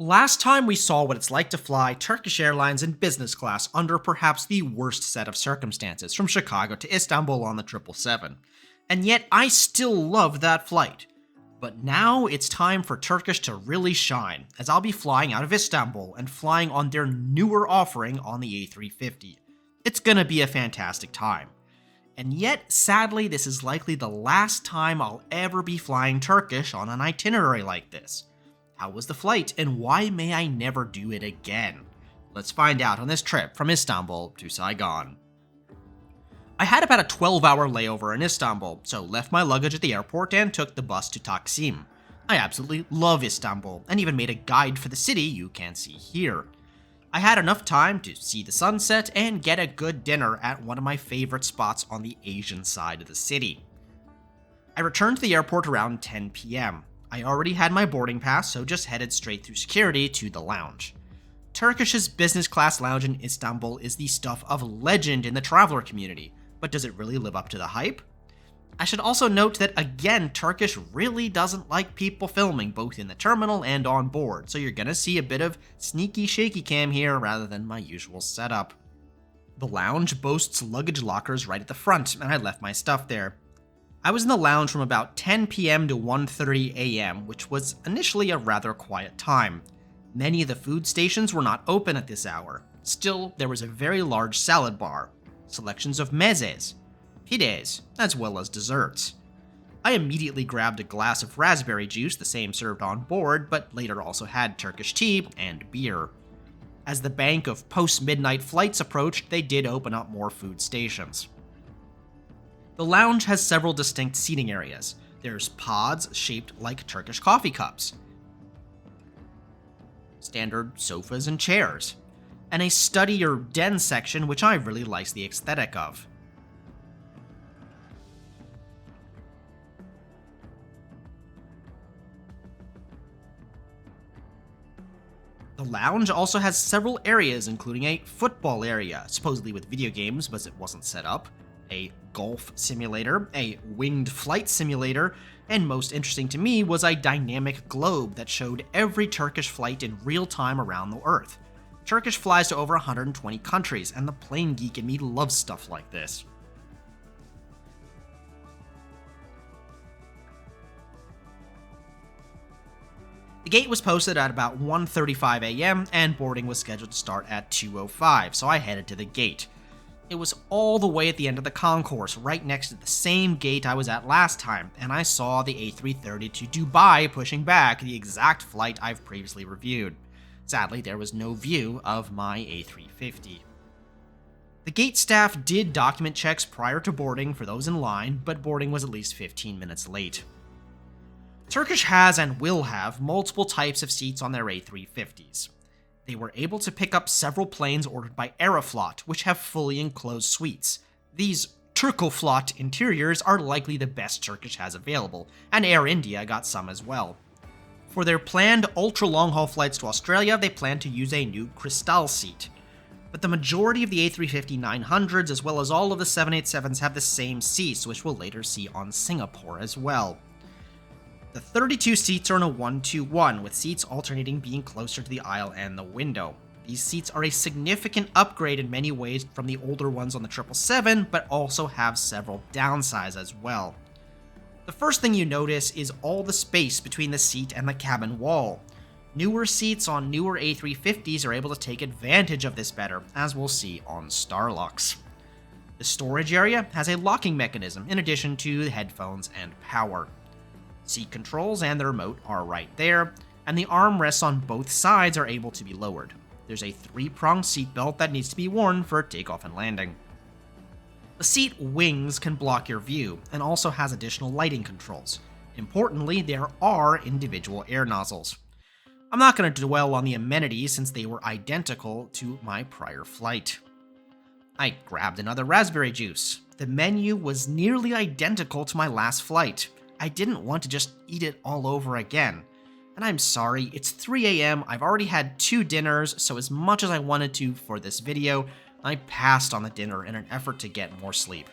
Last time we saw what it's like to fly Turkish Airlines in business class under perhaps the worst set of circumstances, from Chicago to Istanbul on the 777. And yet I still love that flight. But now it's time for Turkish to really shine, as I'll be flying out of Istanbul and flying on their newer offering on the A350. It's gonna be a fantastic time. And yet, sadly, this is likely the last time I'll ever be flying Turkish on an itinerary like this. How was the flight, and why may I never do it again? Let's find out on this trip from Istanbul to Saigon. I had about a 12-hour layover in Istanbul, so left my luggage at the airport and took the bus to Taksim. I absolutely love Istanbul, and even made a guide for the city you can see here. I had enough time to see the sunset and get a good dinner at one of my favorite spots on the Asian side of the city. I returned to the airport around 10 p.m. I already had my boarding pass, so just headed straight through security to the lounge. Turkish's business class lounge in Istanbul is the stuff of legend in the traveler community, but does it really live up to the hype? I should also note that, again, Turkish really doesn't like people filming both in the terminal and on board, so you're gonna see a bit of sneaky shaky cam here rather than my usual setup. The lounge boasts luggage lockers right at the front, and I left my stuff there. I was in the lounge from about 10 p.m. to 1:30 a.m., which was initially a rather quiet time. Many of the food stations were not open at this hour. Still, there was a very large salad bar, selections of mezes, pides, as well as desserts. I immediately grabbed a glass of raspberry juice, the same served on board, but later also had Turkish tea and beer. As the bank of post-midnight flights approached, they did open up more food stations. The lounge has several distinct seating areas. There's pods shaped like Turkish coffee cups, standard sofas and chairs, and a study or den section which I really like the aesthetic of. The lounge also has several areas, including a football area, supposedly with video games, but it wasn't set up, a golf simulator, a winged flight simulator, and most interesting to me was a dynamic globe that showed every Turkish flight in real time around the Earth. Turkish flies to over 120 countries, and the plane geek in me loves stuff like this. The gate was posted at about 1:35 a.m., and boarding was scheduled to start at 2:05, so I headed to the gate. It was all the way at the end of the concourse, right next to the same gate I was at last time, and I saw the A330 to Dubai pushing back, the exact flight I've previously reviewed. Sadly, there was no view of my A350. The gate staff did document checks prior to boarding for those in line, but boarding was at least 15 minutes late. Turkish has and will have multiple types of seats on their A350s. They were able to pick up several planes ordered by Aeroflot, which have fully enclosed suites. These Turkoflot interiors are likely the best Turkish has available, and Air India got some as well. For their planned ultra-long-haul flights to Australia, they plan to use a new Crystal seat. But the majority of the A350-900s, as well as all of the 787s, have the same seats, which we'll later see on Singapore as well. The 32 seats are in a 1-2-1, with seats alternating being closer to the aisle and the window. These seats are a significant upgrade in many ways from the older ones on the 777, but also have several downsides as well. The first thing you notice is all the space between the seat and the cabin wall. Newer seats on newer A350s are able to take advantage of this better, as we'll see on Starlux. The storage area has a locking mechanism in addition to the headphones and power. Seat controls and the remote are right there, and the armrests on both sides are able to be lowered. There's a 3-pronged seatbelt that needs to be worn for takeoff and landing. The seat wings can block your view, and also has additional lighting controls. Importantly, there are individual air nozzles. I'm not going to dwell on the amenities since they were identical to my prior flight. I grabbed another raspberry juice. The menu was nearly identical to my last flight. I didn't want to just eat it all over again. And I'm sorry, it's 3 a.m, I've already had 2 dinners, so as much as I wanted to for this video, I passed on the dinner in an effort to get more sleep.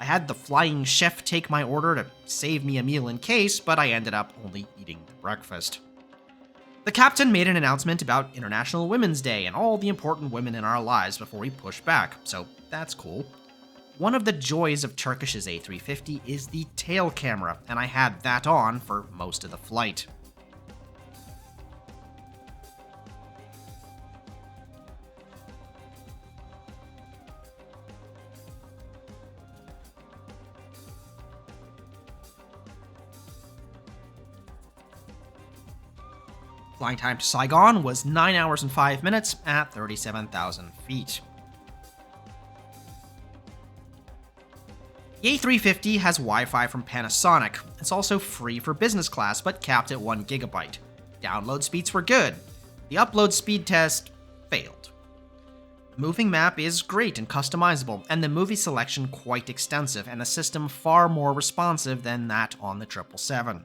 I had the flying chef take my order to save me a meal in case, but I ended up only eating the breakfast. The captain made an announcement about International Women's Day and all the important women in our lives before we pushed back, so that's cool. One of the joys of Turkish's A350 is the tail camera, and I had that on for most of the flight. Flying time to Saigon was 9 hours and 5 minutes at 37,000 feet. The A350 has Wi-Fi from Panasonic. It's also free for business class, but capped at 1 GB. Download speeds were good. The upload speed test failed. The moving map is great and customizable, and the movie selection quite extensive, and the system far more responsive than that on the 777.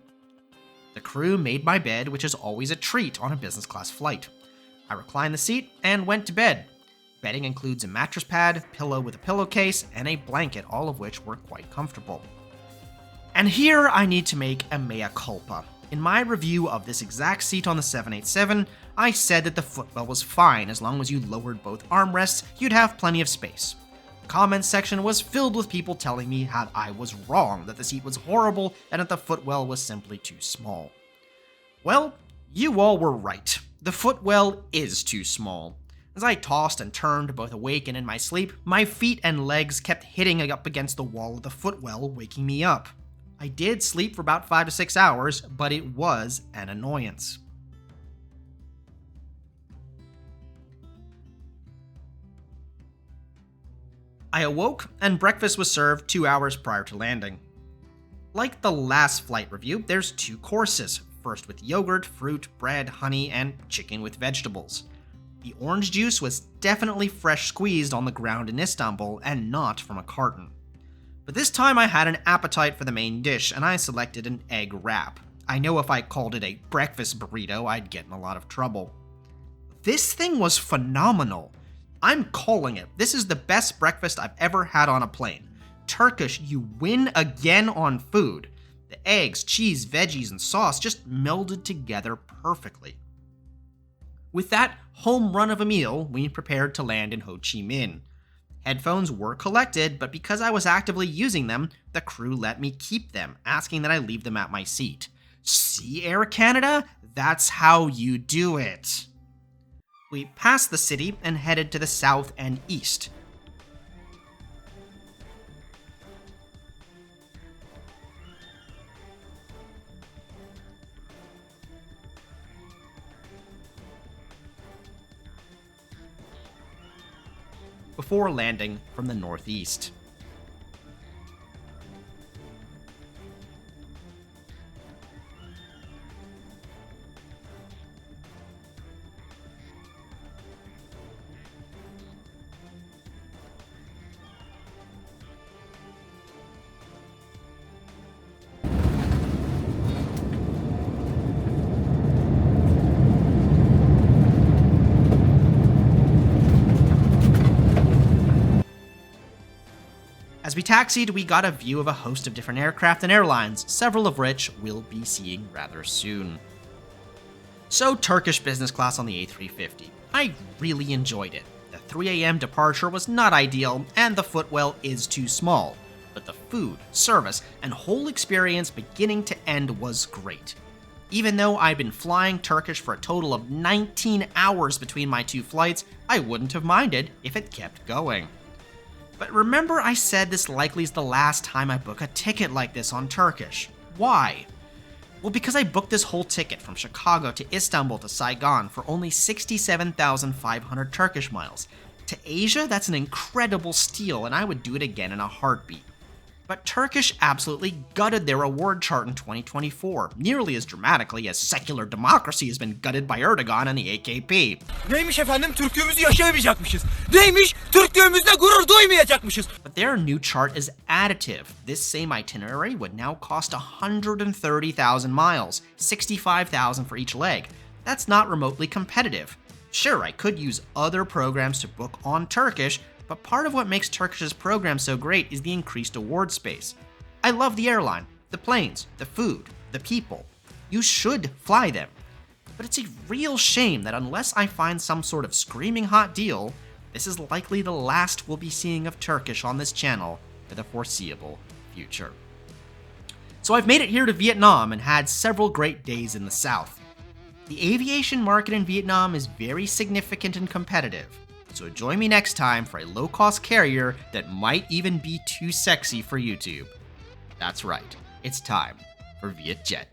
The crew made my bed, which is always a treat on a business class flight. I reclined the seat and went to bed. Bedding includes a mattress pad, pillow with a pillowcase, and a blanket, all of which were quite comfortable. And here I need to make a mea culpa. In my review of this exact seat on the 787, I said that the footwell was fine as long as you lowered both armrests, you'd have plenty of space. The comments section was filled with people telling me how I was wrong, that the seat was horrible, and that the footwell was simply too small. Well, you all were right. The footwell is too small. As I tossed and turned, both awake and in my sleep, my feet and legs kept hitting up against the wall of the footwell, waking me up. I did sleep for about 5 to 6 hours, but it was an annoyance. I awoke, and breakfast was served 2 hours prior to landing. Like the last flight review, there's 2 courses, first with yogurt, fruit, bread, honey, and chicken with vegetables. The orange juice was definitely fresh squeezed on the ground in Istanbul and not from a carton. But this time I had an appetite for the main dish, and I selected an egg wrap. I know if I called it a breakfast burrito, I'd get in a lot of trouble. This thing was phenomenal. I'm calling it. This is the best breakfast I've ever had on a plane. Turkish, you win again on food. The eggs, cheese, veggies, and sauce just melded together perfectly. With that home run of a meal, we prepared to land in Ho Chi Minh. Headphones were collected, but because I was actively using them, the crew let me keep them, asking that I leave them at my seat. See, Air Canada? That's how you do it. We passed the city and headed to the south and east. Before landing from the northeast. As we taxied, we got a view of a host of different aircraft and airlines, several of which we'll be seeing rather soon. So, Turkish business class on the A350. I really enjoyed it. The 3 a.m. departure was not ideal, and the footwell is too small, but the food, service, and whole experience beginning to end was great. Even though I'd been flying Turkish for a total of 19 hours between my 2 flights, I wouldn't have minded if it kept going. But remember I said this likely is the last time I book a ticket like this on Turkish. Why? Well, because I booked this whole ticket from Chicago to Istanbul to Saigon for only 67,500 Turkish miles. To Asia, that's an incredible steal, and I would do it again in a heartbeat. But Turkish absolutely gutted their award chart in 2024, nearly as dramatically as secular democracy has been gutted by Erdogan and the AKP. Neymiş efendim? Türklüğümüzü yaşayamayacakmışız. Neymiş? Türklüğümüzle gurur duymayacakmışız. But their new chart is additive. This same itinerary would now cost 130,000 miles, 65,000 for each leg. That's not remotely competitive. Sure, I could use other programs to book on Turkish, but part of what makes Turkish's program so great is the increased award space. I love the airline, the planes, the food, the people. You should fly them. but it's a real shame that unless I find some sort of screaming hot deal, this is likely the last we'll be seeing of Turkish on this channel for the foreseeable future. So I've made it here to Vietnam and had several great days in the south. The aviation market in Vietnam is very significant and competitive, so join me next time for a low-cost carrier that might even be too sexy for YouTube. That's right, it's time for VietJet.